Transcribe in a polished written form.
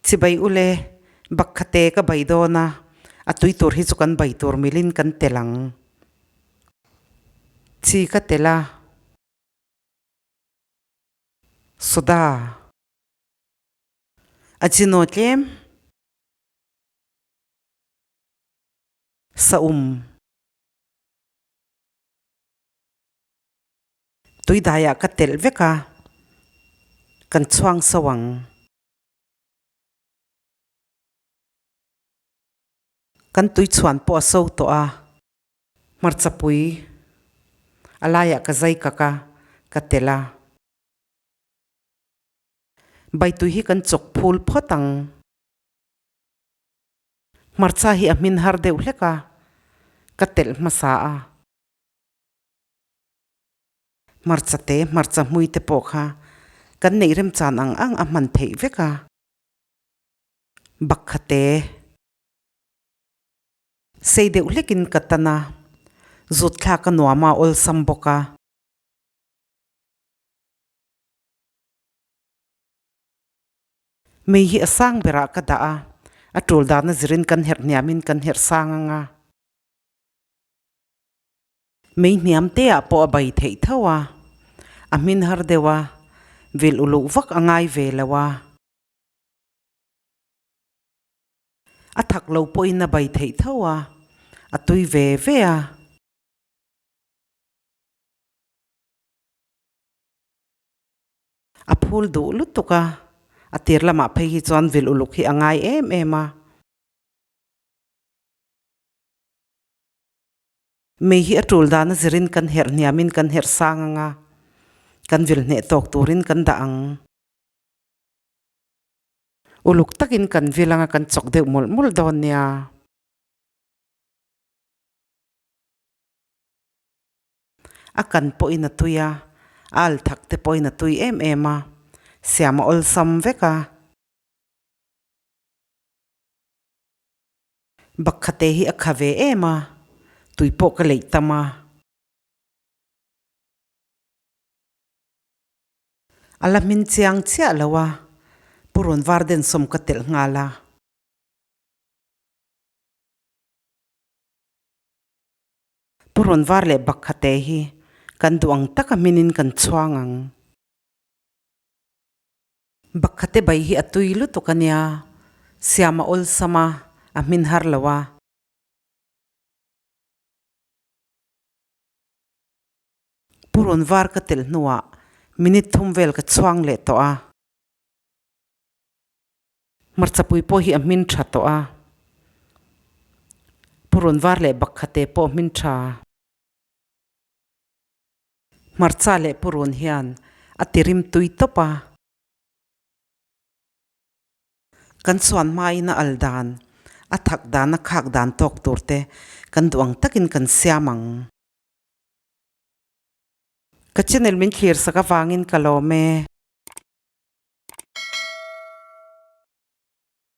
chi bai ule bakhate ka bai do na atui tur hi chukan bai tur milin kan telang chi ka tela soda ajino tlem saum tui daya ka tel veka kan chuang sawang kan tui chuan po so to a marchapui alaya ka zai kaka ka tela bai tui hi kan chok phul photang marcha hi amin har deuh hleka ka tel masa a marchate marcha mui te po kha kan nei rem chan ang a man thei veka bakhate sei deuh hlekin katana zut thla ka nuama ol samboka mei hi asang bera ka da a atul da na zirin kan her niamin kan her sanganga mei niam te a po bai thei thawa amin har dewa vil ulu vak angai velawa athak lo poina bai thei thawa atui ve ve a aphul du lutuka atir lama phei hi chon vil uluk hi angai em ema mei hi atul da na zirin kan her niamin kan her sanganga kan vil ne tok turin kan da ang uluk takin kan vilanga kan chok deuh mul mul don nia akan po ina tuya al thak te po ina tui em ema siama ol sam veka bakhate hi akhave ema tui po ka leitama alamin chiang chia lawa purun varden som ka tel ngala purun var le bakhate hi kan duang taka minin kan chuangang bakhate bai hi atui lu to kania siama ol sama amin har lawa purun var ka tel nuwa minit thum vel ka chuang le to a marchapui po hi amin tha to a purun var le bakhate po min tha marcha le purun hian atirim tui topa kan suan mai na aldan athak dan na khak dan tok turte kan duang takin kan siamang ka channel min clear saka wangin kalome